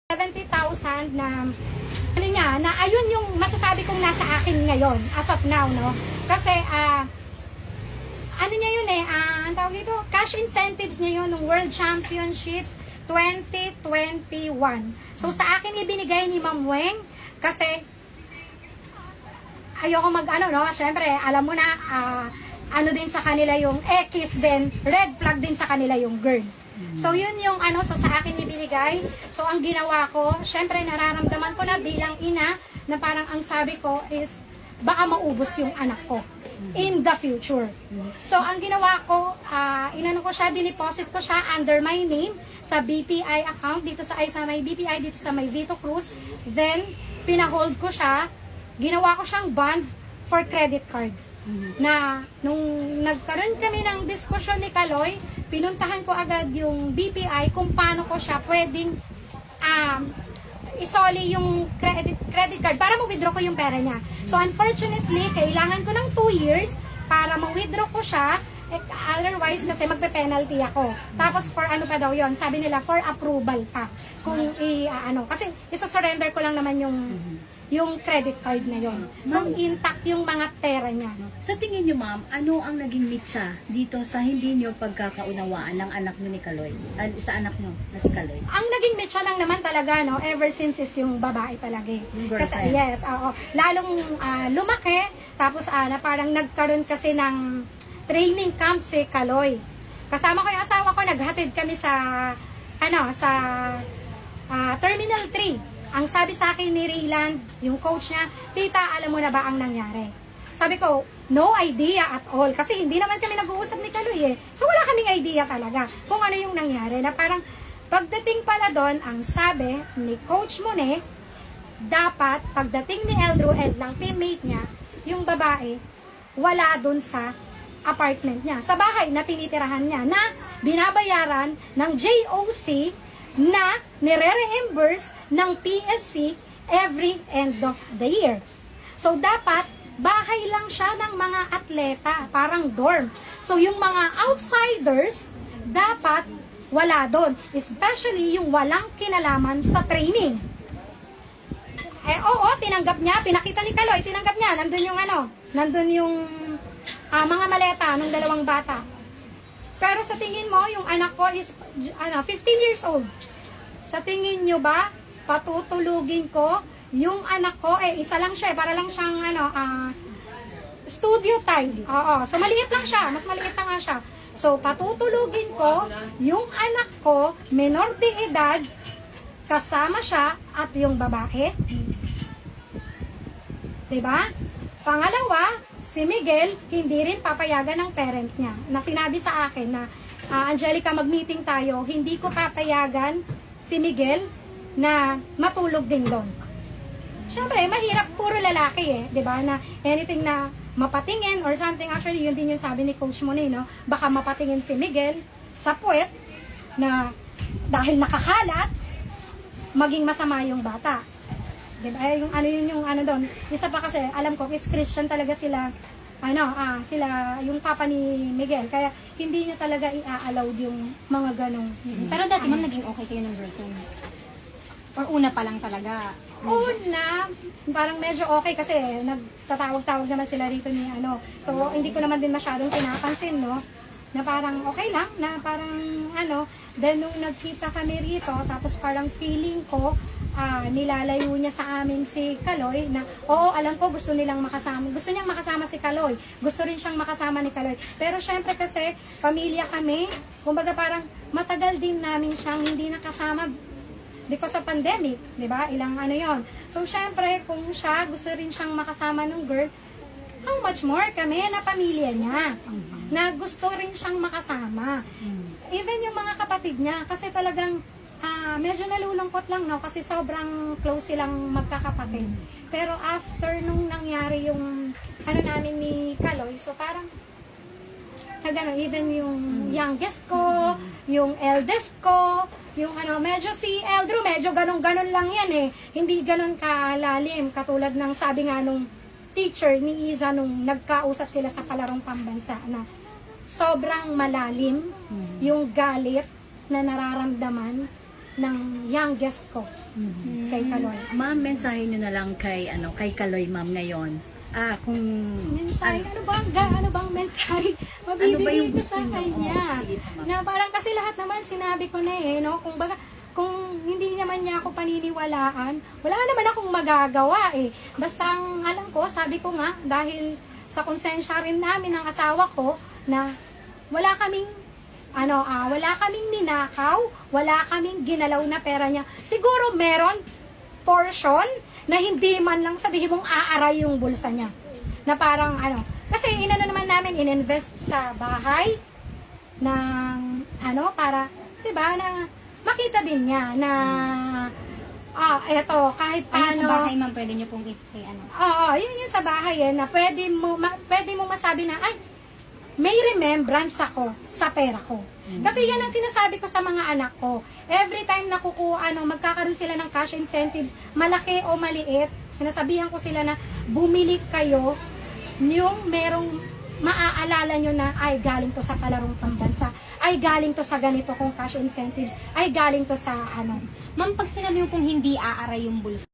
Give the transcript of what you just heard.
70,000 na ano niya, na ayun yung masasabi kong nasa akin ngayon as of now, no? Kasi ano niya yun ang tawag dito, cash incentives niya yun ng World Championships 2021. So sa akin ibinigay ni Ma'am Weng kasi ayoko no, syempre alam mo na ano din sa kanila yung X din, red flag din sa kanila yung girl. So yun yung so sa akin ibinigay. So ang ginawa ko, syempre nararamdaman ko na bilang ina na parang ang sabi ko is baka maubos yung anak ko in the future. So ang ginawa ko, inano ko siya, dineposit ko siya under my name sa BPI account dito sa may BPI dito sa may Vito Cruz. Then pinahold ko siya, ginawa ko siyang bond for credit card. Na nung nagkaroon kami ng diskusyon ni Kaloy, pinuntahan ko agad yung BPI kung paano ko siya pwedeng isoli yung credit card para ma-withdraw ko yung pera niya. So unfortunately, kailangan ko ng 2 years para ma-withdraw ko siya. Otherwise, kasi magpe-penalty ako. Tapos for ano pa daw yon, sabi nila for approval pa. Kung kasi isa-surrender ko lang naman yung credit card na yon. So, intact yung mga pera niya. Sa tingin niyo, ma'am, ano ang naging mitsa dito sa hindi niyo pagkakaunawaan ng anak niyo ni Kaloy? Sa anak niyo na si Kaloy? Ang naging mitsa lang naman talaga, no, ever since is yung babae talaga. Kasi, yes, oo. Lalong lumaki, tapos na parang nagkaroon kasi ng training camp si Kaloy. Kasama ko yung asawa ko, naghatid kami sa Terminal 3. Ang sabi sa akin ni Rayland, yung coach niya, tita, alam mo na ba ang nangyari? Sabi ko, no idea at all. Kasi hindi naman kami nag-uusap ni Kaloy So wala kaming idea talaga kung ano yung nangyari. Na parang pagdating pala doon, ang sabi ni Coach Mone, dapat pagdating ni Eldruel ng teammate niya, yung babae, wala doon sa apartment niya. Sa bahay na tinitirahan niya na binabayaran ng JOC na nire-reimburse ng PSC every end of the year. So, dapat, bahay lang siya ng mga atleta, parang dorm. So, yung mga outsiders, dapat wala doon. Especially yung walang kinalaman sa training. Oo, tinanggap niya, pinakita ni Kaloy, tinanggap niya, nandun yung mga maleta ng 2 bata. Pero sa tingin mo, yung anak ko is 15 years old. Sa tingin nyo ba, patutulugin ko yung anak ko, isa lang siya, para lang siyang studio time. Oo, so maliit lang siya, mas maliit na nga siya. So patutulugin ko yung anak ko, menor de edad, kasama siya at yung babae. Diba? Pangalawa, si Miguel, hindi rin papayagan ng parent niya. Na sinabi sa akin na, Angelica, mag-meeting tayo, hindi ko papayagan si Miguel na matulog din doon. Siyempre, mahirap, puro lalaki diba? Na anything na mapatingin or something, actually, yun din yung sabi ni Coach Mone, no? Baka mapatingin si Miguel sa puwet na dahil nakakalat, maging masama yung bata. Diba? Yung doon. Isa pa kasi, alam ko, is Christian talaga sila, sila, yung papa ni Miguel. Kaya, hindi niya talaga i-allowed yung mga ganong. Pero dati, ma'am, naging okay kayo ng girlfriend? Or una pa lang talaga? Una, parang medyo okay kasi nagtatawag-tawag naman sila rito ni So, hindi ko naman din masyadong pinapansin, no? Na parang okay lang, na parang then nung nagkita kami rito, tapos parang feeling ko, nilalayo niya sa amin si Kaloy na, oo, alam ko gusto niyang makasama si Kaloy. Gusto rin siyang makasama ni Kaloy. Pero syempre kasi, pamilya kami, kumbaga parang matagal din namin siyang hindi nakasama because of pandemic, di ba? Ilang yon. So syempre, kung siya gusto rin siyang makasama ng girl, how much more kami na pamilya niya na gusto rin siyang makasama. Even yung mga kapatid niya, kasi talagang medyo nalulungkot lang, no? Kasi sobrang close silang magkakapatid. Pero after nung nangyari yung namin ni Kaloy, so parang even yung youngest ko, yung eldest ko, yung medyo si Eldro, medyo ganon-ganon lang yan Hindi ganon kalalim, katulad ng sabi nga nung teacher ni Iza nung nagkausap sila sa palarong pambansa na sobrang malalim yung galit na nararamdaman ng youngest ko, kay Kaloy. Ma'am, mensahe nyo na lang kay Kaloy, ma'am, ngayon. Kung Mensahe, ano bang mensahe Ano ba mabibigay yung ko gusto sa niyo? kanya? Oo, sige po, ma'am. Na parang kasi lahat naman sinabi ko na no? Kung hindi naman niya ako paniniwalaan, wala naman akong magagawa Basta ang alam ko, sabi ko nga, dahil sa konsensya rin namin ng asawa ko, na wala kaming ninakaw, wala kaming ginalaw na pera niya. Siguro meron portion na hindi man lang sabihin mong aaray yung bulsa niya. Na parang kasi naman namin ininvest sa bahay ng para 'di ba na makita din niya na eto kahit Ano sa paano. bahay, ma'am, pwede niyo pong Oo, yun yung sa bahay na pwede mo masabi na ay may remembrance ako sa pera ko. Kasi yan ang sinasabi ko sa mga anak ko. Every time na magkakaroon sila ng cash incentives, malaki o maliit, sinasabihan ko sila na bumili kayo yung merong maaalala nyo na ay galing to sa palarong pambansa, ay galing to sa ganito kong cash incentives, ay galing to sa Ma'am, pag sinabi mo pong hindi aaray yung bulsa,